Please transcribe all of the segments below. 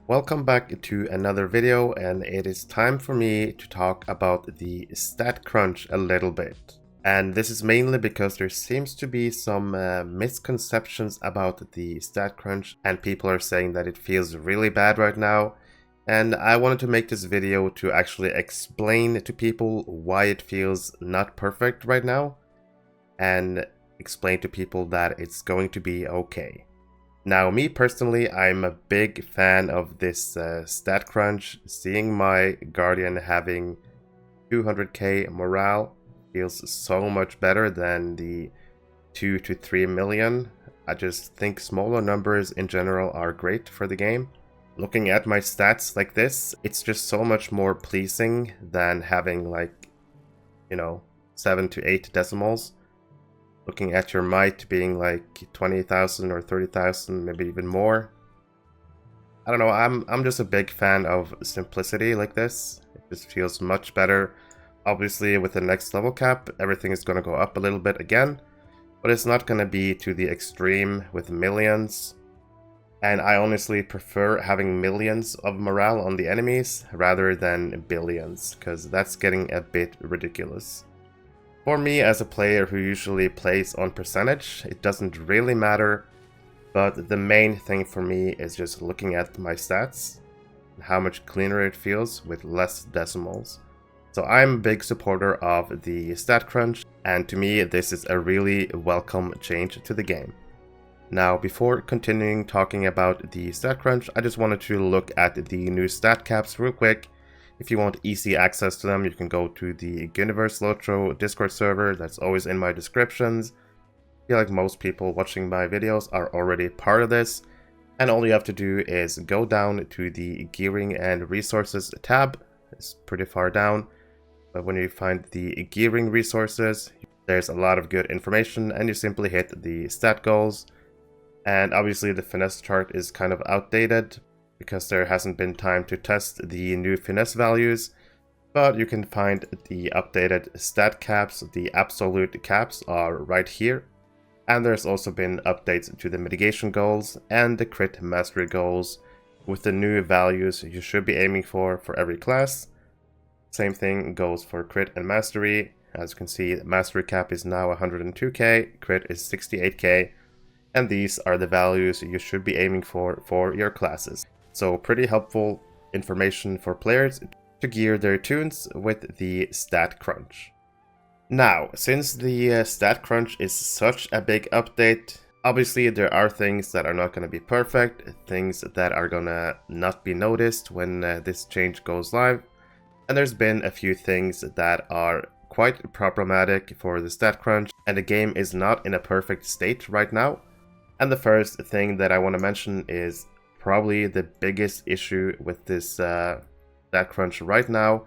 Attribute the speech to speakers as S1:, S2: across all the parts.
S1: Welcome back to another video, and it is time for me to talk about the stat crunch a little bit. And this is mainly because there seems to be some misconceptions about the stat crunch, and people are saying that it feels really bad right now. And I wanted to make this video to actually explain to people why it feels not perfect right now, and explain to people that it's going to be okay. Now, me personally, I'm a big fan of this stat crunch. Seeing my Guardian having 200k morale feels so much better than the 2 to 3 million. I just think smaller numbers in general are great for the game. Looking at my stats like this, it's just so much more pleasing than having 7 to 8 decimals. Looking at your might being like 20,000 or 30,000, maybe even more. I don't know, I'm just a big fan of simplicity like this. It just feels much better. Obviously, with the next level cap, everything is going to go up a little bit again, but it's not going to be to the extreme with millions. And I honestly prefer having millions of morale on the enemies rather than billions, because that's getting a bit ridiculous. For me, as a player who usually plays on percentage, it doesn't really matter, but the main thing for me is just looking at my stats and how much cleaner it feels with less decimals. So I'm a big supporter of the stat crunch, and to me this is a really welcome change to the game. Now, before continuing talking about the stat crunch, I just wanted to look at the new stat caps real quick. If you want easy access to them, you can go to the Ghyniverse LOTRO Discord server. That's always in my descriptions. I feel like most people watching my videos are already part of this. And all you have to do is go down to the Gearing and Resources tab. It's pretty far down. But when you find the Gearing Resources, there's a lot of good information, and you simply hit the stat goals. And obviously the finesse chart is kind of outdated, because there hasn't been time to test the new finesse values, but you can find the updated stat caps. The absolute caps are right here, and there's also been updates to the mitigation goals and the crit mastery goals with the new values you should be aiming for every class. Same thing goes for crit and mastery. As you can see, the mastery cap is now 102k, crit is 68k, and these are the values you should be aiming for your classes. So pretty helpful information for players to gear their tunes with the stat crunch. Now, since the stat crunch is such a big update, obviously there are things that are not going to be perfect, things that are going to not be noticed when this change goes live. And there's been a few things that are quite problematic for the stat crunch, and the game is not in a perfect state right now. And the first thing that I want to mention is probably the biggest issue with this stat crunch right now.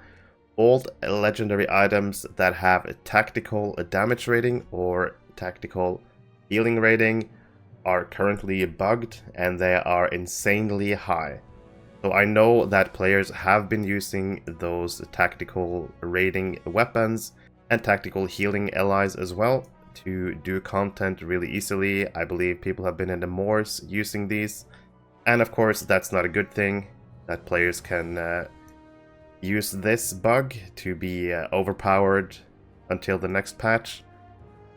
S1: Old legendary items that have a tactical damage rating or tactical healing rating are currently bugged, and they are insanely high. So I know that players have been using those tactical rating weapons and tactical healing allies as well to do content really easily. I believe people have been in the moors using these. And of course, that's not a good thing, that players can use this bug to be overpowered until the next patch.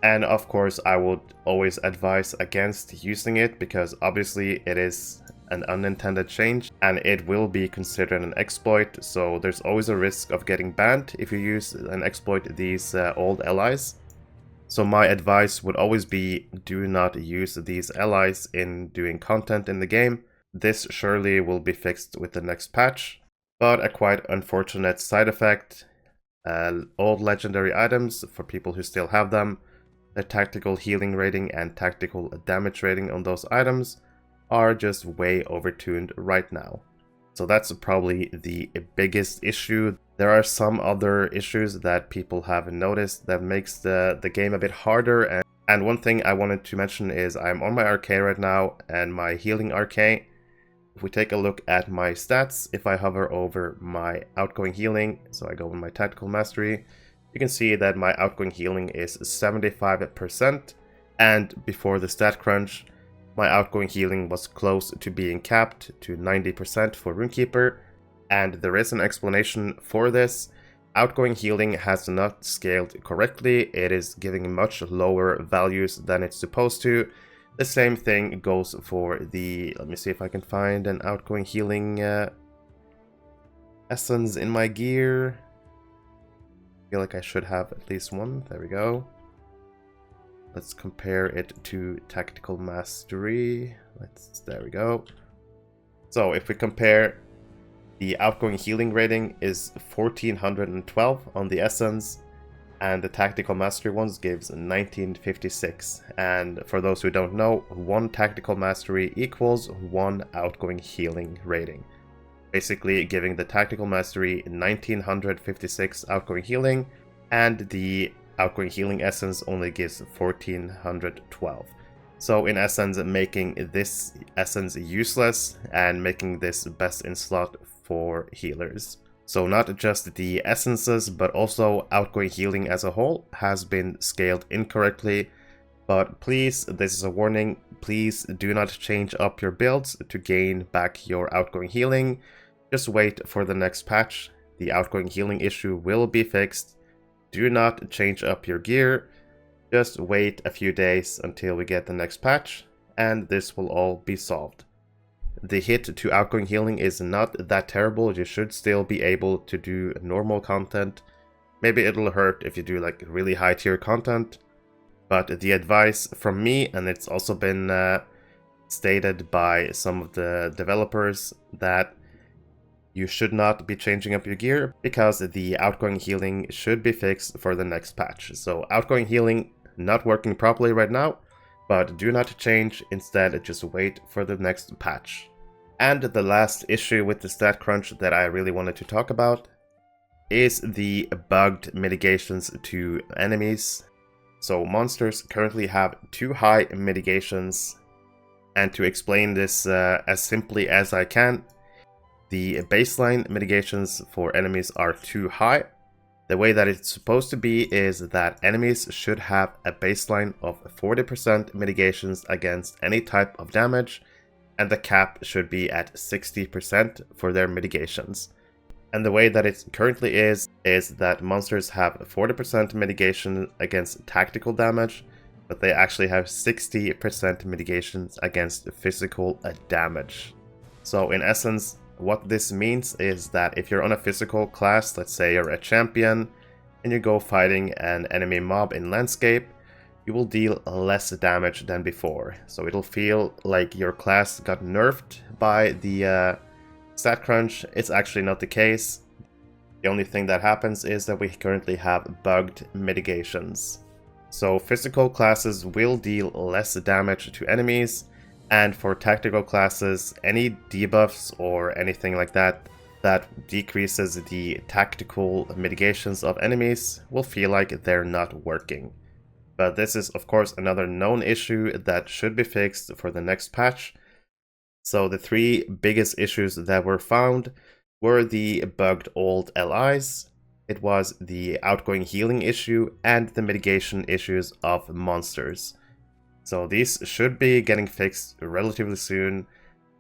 S1: And of course, I would always advise against using it, because obviously it is an unintended change and it will be considered an exploit. So there's always a risk of getting banned if you use and exploit these old allies. So my advice would always be, do not use these allies in doing content in the game. This surely will be fixed with the next patch, but a quite unfortunate side effect. Old legendary items, for people who still have them, the tactical healing rating and tactical damage rating on those items are just way overtuned right now. So that's probably the biggest issue. There are some other issues that people have noticed that makes the game a bit harder. And one thing I wanted to mention is I'm on my RK right now, and my healing RK. If we take a look at my stats, if I hover over my outgoing healing, so I go with my tactical mastery, you can see that my outgoing healing is 75%, and before the stat crunch, my outgoing healing was close to being capped to 90% for rune-keeper, and there is an explanation for this. Outgoing healing has not scaled correctly. It is giving much lower values than it's supposed to. The same thing goes for the, let me see if I can find an outgoing healing essence in my gear. I feel like I should have at least one. There we go. Let's compare it to Tactical Mastery. There we go. So if we compare, the outgoing healing rating is 1412 on the essence, and the Tactical Mastery ones gives 1956. And for those who don't know, 1 Tactical Mastery equals 1 outgoing healing rating. Basically giving the Tactical Mastery 1956 outgoing healing, and the outgoing healing essence only gives 1412. So in essence, making this essence useless and making this best in slot for healers. So not just the essences, but also outgoing healing as a whole has been scaled incorrectly. But please, this is a warning, please do not change up your builds to gain back your outgoing healing. Just wait for the next patch. The outgoing healing issue will be fixed. Do not change up your gear. Just wait a few days until we get the next patch, and this will all be solved. The hit to outgoing healing is not that terrible. You should still be able to do normal content. Maybe it'll hurt if you do like really high tier content, but the advice from me, and it's also been stated by some of the developers, that you should not be changing up your gear because the outgoing healing should be fixed for the next patch. So outgoing healing not working properly right now, but do not change. Instead, just wait for the next patch. And the last issue with the stat crunch that I really wanted to talk about is the bugged mitigations to enemies. So monsters currently have too high mitigations, and to explain this as simply as I can, the baseline mitigations for enemies are too high. The way that it's supposed to be is that enemies should have a baseline of 40% mitigations against any type of damage, and the cap should be at 60% for their mitigations. And the way that it currently is that monsters have 40% mitigation against tactical damage, but they actually have 60% mitigations against physical damage. So in essence, what this means is that if you're on a physical class, let's say you're a champion, and you go fighting an enemy mob in landscape, you will deal less damage than before. So it'll feel like your class got nerfed by the stat crunch. It's actually not the case. The only thing that happens is that we currently have bugged mitigations. So physical classes will deal less damage to enemies, and for tactical classes, any debuffs or anything like that that decreases the tactical mitigations of enemies will feel like they're not working. But this is of course another known issue that should be fixed for the next patch. So the 3 biggest issues that were found were the bugged old LIs, it was the outgoing healing issue, and the mitigation issues of monsters. So these should be getting fixed relatively soon.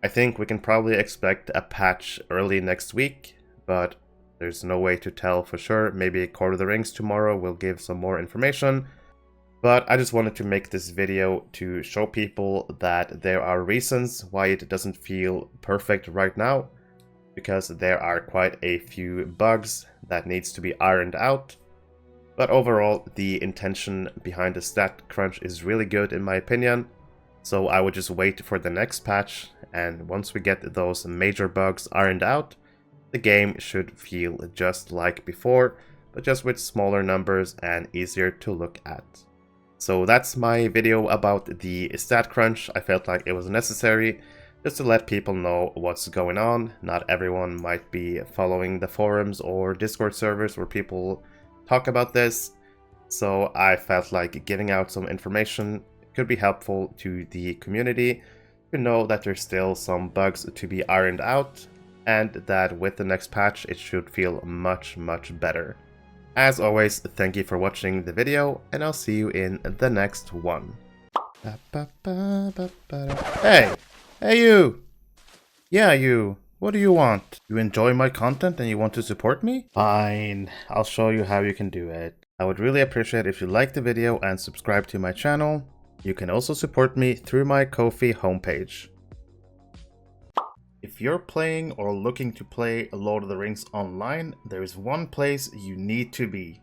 S1: I think we can probably expect a patch early next week, but there's no way to tell for sure. Maybe Court of the Rings tomorrow will give some more information. But I just wanted to make this video to show people that there are reasons why it doesn't feel perfect right now, because there are quite a few bugs that needs to be ironed out. But overall, the intention behind the stat crunch is really good in my opinion. So I would just wait for the next patch, and once we get those major bugs ironed out, the game should feel just like before, but just with smaller numbers and easier to look at. So that's my video about the stat crunch. I felt like it was necessary just to let people know what's going on. Not everyone might be following the forums or Discord servers where people talk about this, so I felt like giving out some information could be helpful to the community to know that there's still some bugs to be ironed out, and that with the next patch it should feel much better. As always, thank you for watching the video, and I'll see you in the next one.
S2: Hey! Hey you! Yeah, you! What do you want? You enjoy my content and you want to support me? Fine, I'll show you how you can do it. I would really appreciate if you like the video and subscribe to my channel. You can also support me through my Ko-fi homepage. If you're playing or looking to play Lord of the Rings online, there is one place you need to be.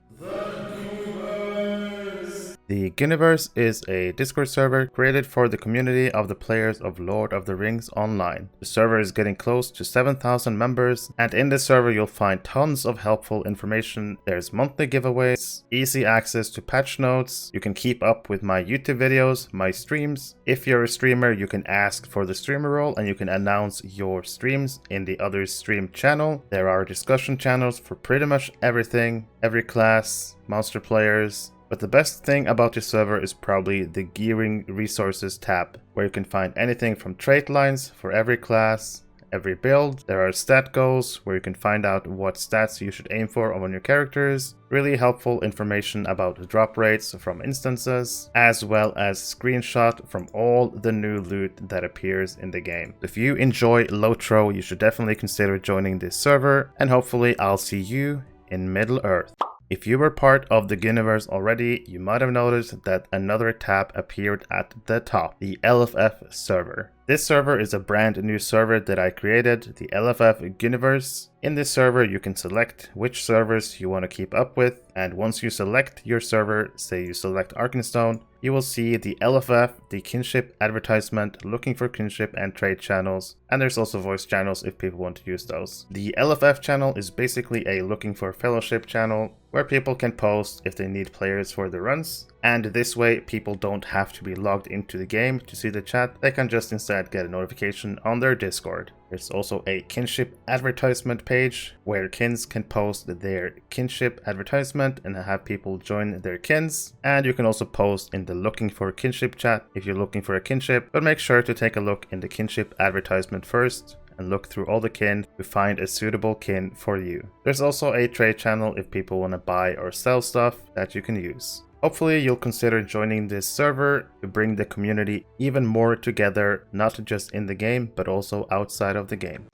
S2: The Ghyniverse is a Discord server created for the community of the players of Lord of the Rings Online. The server is getting close to 7,000 members, and in this server you'll find tons of helpful information. There's monthly giveaways, easy access to patch notes, you can keep up with my YouTube videos, my streams. If you're a streamer, you can ask for the streamer role and you can announce your streams in the other stream channel. There are discussion channels for pretty much everything, every class, monster players. But the best thing about this server is probably the Gearing Resources tab, where you can find anything from trait lines for every class, every build. There are stat goals, where you can find out what stats you should aim for on your characters. Really helpful information about drop rates from instances, as well as screenshot from all the new loot that appears in the game. If you enjoy LOTRO, you should definitely consider joining this server, and hopefully I'll see you in Middle-earth. If you were part of the Ghyniverse already, you might have noticed that another tab appeared at the top, the LFF server. This server is a brand new server that I created, the LFF Ghyniverse. In this server, you can select which servers you want to keep up with, and once you select your server, say you select Arkenstone, you will see the LFF, the kinship advertisement, looking for kinship and trade channels, and there's also voice channels if people want to use those. The LFF channel is basically a looking for fellowship channel where people can post if they need players for the runs, and this way people don't have to be logged into the game to see the chat, they can just instead get a notification on their Discord. There's also a kinship advertisement page where kins can post their kinship advertisement and have people join their kins, and you can also post in the looking for kinship chat if you're looking for a kinship, but make sure to take a look in the kinship advertisement first and look through all the kin to find a suitable kin for you. There's also a trade channel if people want to buy or sell stuff that you can use. Hopefully you'll consider joining this server to bring the community even more together, not just in the game, but also outside of the game.